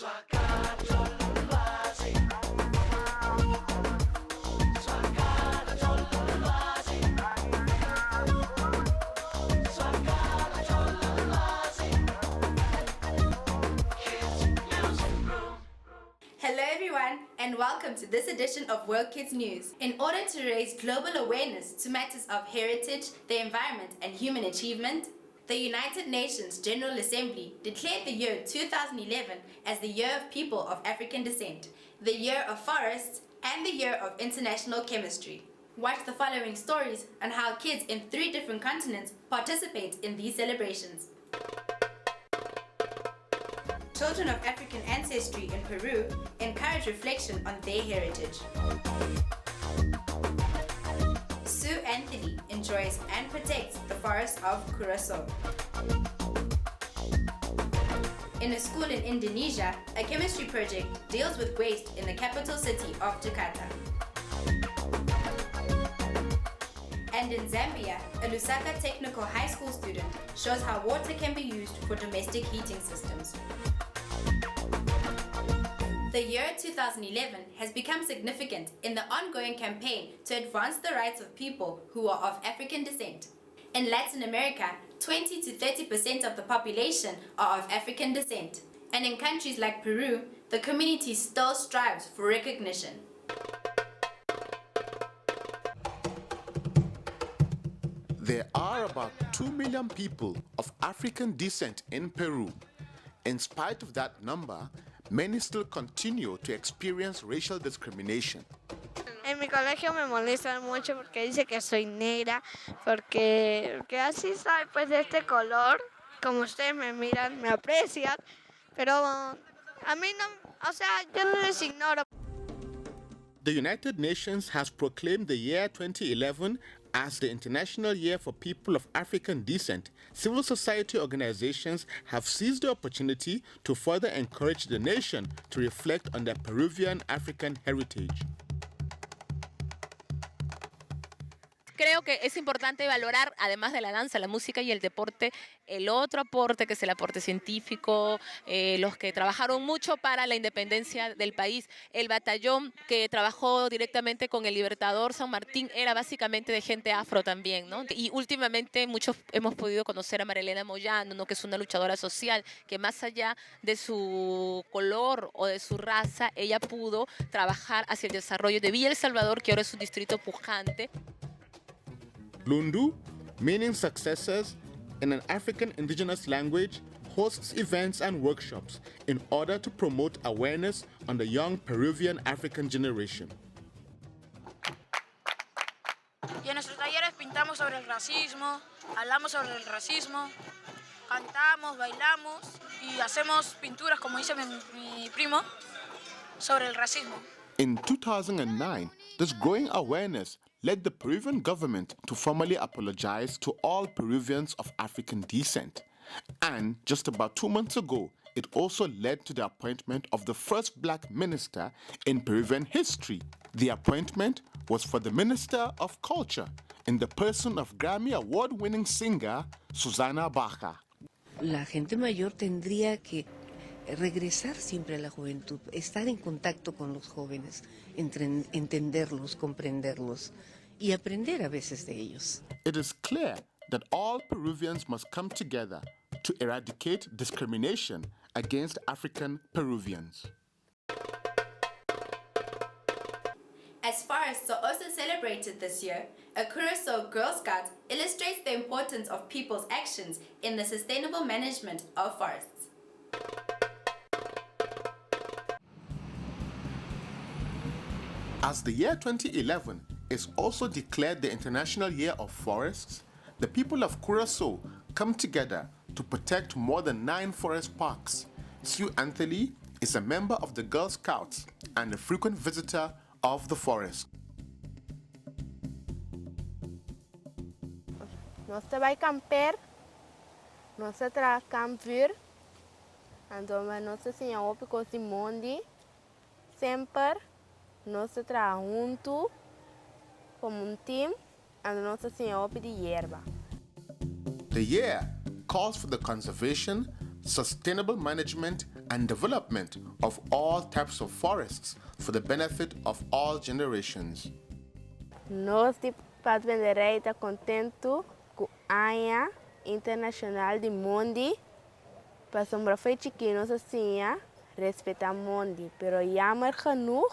Hello everyone, and welcome to this edition of World Kids News. In order to raise global awareness to matters of heritage, the environment and human achievement, the United Nations General Assembly declared the year 2011 as the Year of People of African Descent, the Year of Forests, and the Year of International Chemistry. Watch the following stories on how kids in 3 different continents participate in these celebrations. Children of African ancestry in Peru encourage reflection on their heritage. Sue Anthony enjoys and protects the forest of Curacao. In a school in Indonesia, a chemistry project deals with waste in the capital city of Jakarta. And in Zambia, a Lusaka Technical High School student shows how water can be used for domestic heating systems. The year 2011 has become significant in the ongoing campaign to advance the rights of people who are of African descent. In Latin America, 20 to 30% of the population are of African descent, and in countries like Peru, the community still strives for recognition. There are about 2 million people of African descent in Peru. In spite of that number, many still continue to experience racial discrimination. En mi colegio me molestan mucho porque dice que soy negra, porque así soy, pues de este color, como ustedes me miran, me aprecian, pero a mí no, o sea, yo no les ignoro. The United Nations has proclaimed the year 2011 as the International Year for People of African Descent. Civil society organizations have seized the opportunity to further encourage the nation to reflect on their Peruvian African heritage. Creo que es importante valorar, además de la danza, la música y el deporte, el otro aporte que es el aporte científico, los que trabajaron mucho para la independencia del país. El batallón que trabajó directamente con el Libertador San Martín era básicamente de gente afro también, ¿no? Y últimamente muchos hemos podido conocer a Marilena Moyano, ¿no? Que es una luchadora social, que más allá de su color o de su raza, ella pudo trabajar hacia el desarrollo de Villa El Salvador, que ahora es un distrito pujante. Lundu, meaning successors in an African indigenous language, hosts events and workshops in order to promote awareness on the young Peruvian African generation. Y en nuestros talleres pintamos sobre el racismo, hablamos sobre el racismo, cantamos, bailamos y hacemos pinturas, como dice mi primo, sobre el racismo. In 2009, this growing awareness led the Peruvian government to formally apologize to all Peruvians of African descent. And just about 2 months ago, it also led to the appointment of the first black minister in Peruvian history. The appointment was for the Minister of Culture in the person of Grammy Award-winning singer Susana Baja. La gente mayor tendría que regresar siempre a la juventud, estar en contacto con los jóvenes, entenderlos, comprenderlos y aprender a veces de ellos. It is clear that all Peruvians must come together to eradicate discrimination against African Peruvians. As forests are also celebrated this year, a Curacao Girl Scout illustrates the importance of people's actions in the sustainable management of forests. As the year 2011 is also declared the International Year of Forests, the people of Curacao come together to protect more than 9 forest parks. Sue Anthony is a member of the Girl Scouts and a frequent visitor of the forest. No se va a camper, no se traga campur, então não se senha o pico simondi, sempre não se traga junto como team, e não se senha o de hierba. The year calls for the conservation, sustainable management, and development of all types of forests for the benefit of all generations. Nós, de Padvenderei, está contente com a Anha Internacional de Mundi, para sombra feita que nós assim, respeitar Mundi, pero jammer genoeg,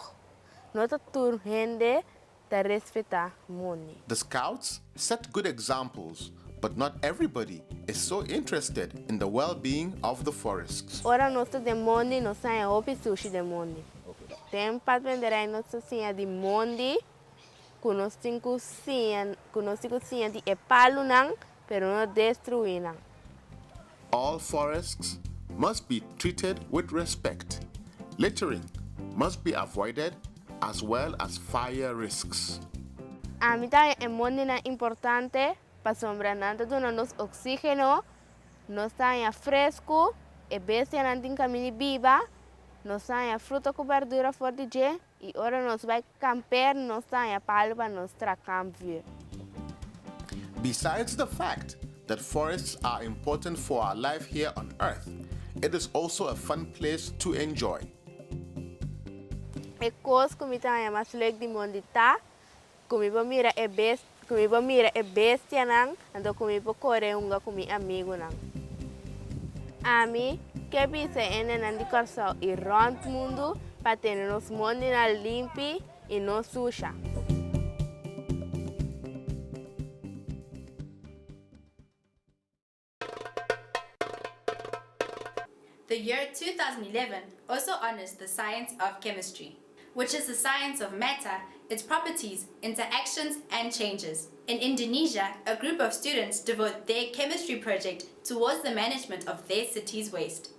nós turhende te respeitar Mundi. The Scouts set good examples, but not everybody is so interested in the well-being of the forests. Ora nós de Mundi, nós saia opi sushi de Mundi. Tem Padvenderei nós assim de Mundi, que nós cinco sim de epalo não, pero não destruir não. All forests must be treated with respect. Littering must be avoided as well as fire risks. A mitad é muito importante para sombranante do nosso oxígeno, nós está fresco, e bestia não tem caminho viva, nós está fruta com verdura forte e ora nós vai camper, nós está palpa nós camper. Besides the fact that forests are important for our life here on Earth, it is also a fun place to enjoy. E coisa que me tá mais legal de mondita, comigo mira é bestia não, então comigo corre com meu amigo não. A mim que pensa ainda não de corso e rond mundo para ter nos mundo na limpo e não suja. The year 2011 also honors the science of chemistry, which is the science of matter, its properties, interactions, and changes. In Indonesia, a group of students devote their chemistry project towards the management of their city's waste.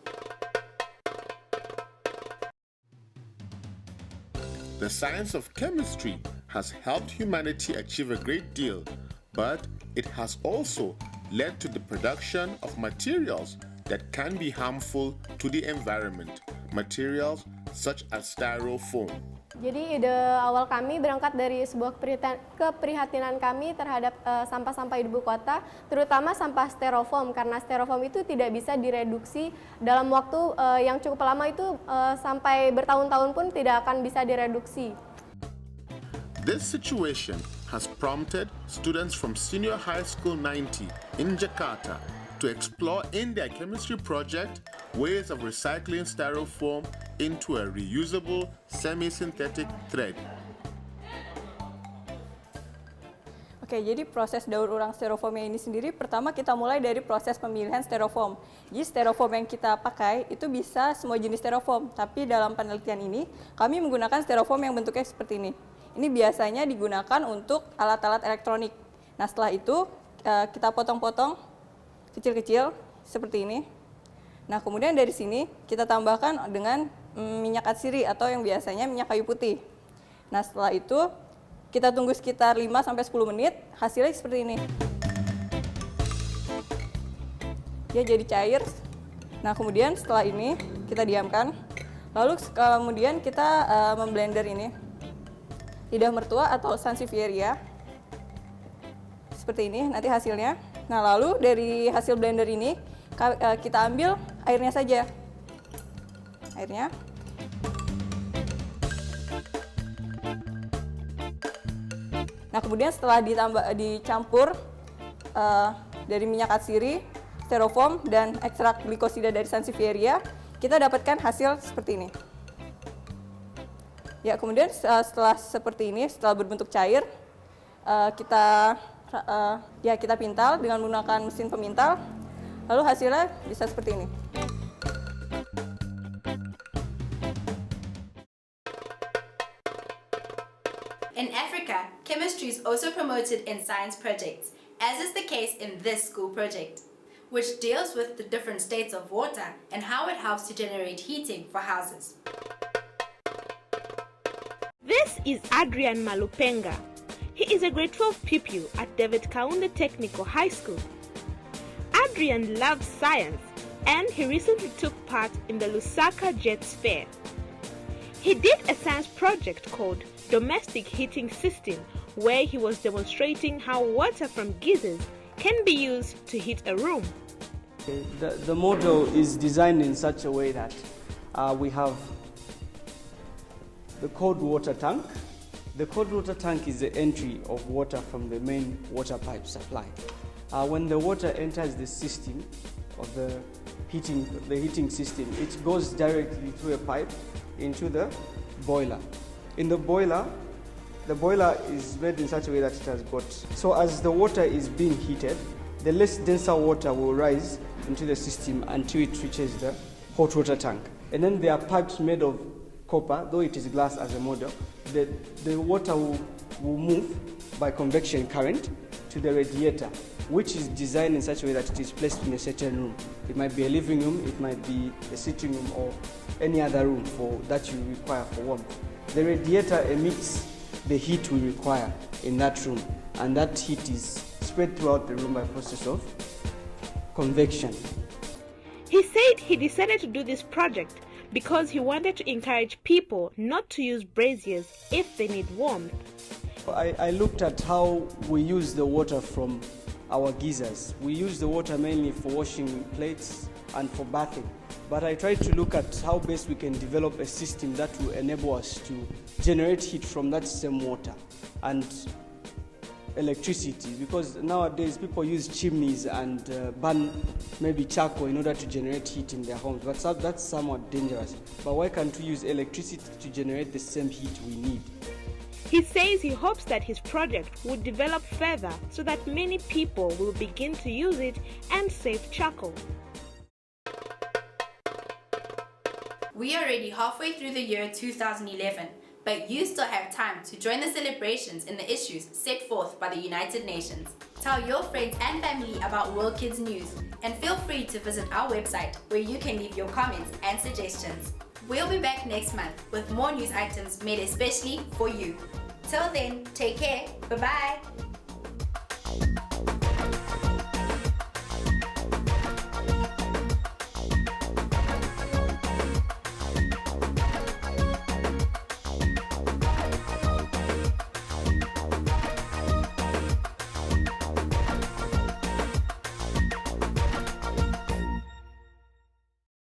The science of chemistry has helped humanity achieve a great deal, but it has also led to the production of materials that can be harmful to the environment, materials such as styrofoam. Jadi ide awal kami berangkat dari sebuah keprihatinan kami terhadap sampah-sampah di ibu kota, terutama sampah styrofoam, karena styrofoam itu tidak bisa direduksi dalam waktu yang cukup lama, itu sampai bertahun-tahun pun tidak akan bisa direduksi. This situation has prompted students from Senior High School 90 in Jakarta to explore in their chemistry project ways of recycling styrofoam into a reusable semi-synthetic thread. Oke, jadi proses daur ulang styrofoamnya ini sendiri, pertama kita mulai dari proses pemilihan styrofoam. Jadi styrofoam yang kita pakai itu bisa semua jenis styrofoam, tapi dalam penelitian ini kami menggunakan styrofoam yang bentuknya seperti ini. Ini biasanya digunakan untuk alat-alat elektronik. Nah, setelah itu kita potong-potong kecil-kecil seperti ini. Nah, kemudian dari sini kita tambahkan dengan minyak atsiri atau yang biasanya minyak kayu putih. Nah, setelah itu kita tunggu sekitar 5-10 menit, hasilnya seperti ini. Dia jadi cair. Nah, kemudian setelah ini kita diamkan. Lalu kemudian kita memblender ini. Lidah mertua atau sansevieria. Seperti ini nanti hasilnya. Nah, lalu dari hasil blender ini kita ambil airnya saja. Airnya. Nah, kemudian setelah dicampur dari minyak atsiri, styrofoam, dan ekstrak glikosida dari sansevieria, kita dapatkan hasil seperti ini. Ya, kemudian setelah seperti ini, setelah berbentuk cair, kita pintal dengan menggunakan mesin pemintal, lalu hasilnya bisa seperti ini. In Africa, chemistry is also promoted in science projects, as is the case in this school project, which deals with the different states of water and how it helps to generate heating for houses. This is Adrian Malupenga. He is a grade 12 pupil at David Kaunda Technical High School. Adrian loves science and he recently took part in the Lusaka Jets Fair. He did a science project called Domestic Heating System, where he was demonstrating how water from geysers can be used to heat a room. The model is designed in such a way that we have the cold water tank. The cold water tank is the entry of water from the main water pipe supply. When the water enters the system of the heating system, it goes directly through a pipe into the boiler. In the boiler is made in such a way that it has got, so as the water is being heated, the less denser water will rise into the system until it reaches the hot water tank. And then there are pipes made of copper, though it is glass as a model. The water will move by convection current to the radiator, which is designed in such a way that it is placed in a certain room. It might be a living room, it might be a sitting room, or any other room that you require for warmth. The radiator emits the heat we require in that room, and that heat is spread throughout the room by process of convection. He said he decided to do this project because he wanted to encourage people not to use braziers if they need warmth. I looked at how we use the water from our geysers. We use the water mainly for washing plates and for bathing. But I tried to look at how best we can develop a system that will enable us to generate heat from that same water and electricity, because nowadays people use chimneys and burn maybe charcoal in order to generate heat in their homes, but that's somewhat dangerous. But why can't we use electricity to generate the same heat we need? He says he hopes that his project will develop further so that many people will begin to use it and save charcoal. We are already halfway through the year 2011, but you still have time to join the celebrations in the issues set forth by the United Nations. Tell your friends and family about World Kids News, and feel free to visit our website where you can leave your comments and suggestions. We'll be back next month with more news items made especially for you. Till then, take care. Bye-bye.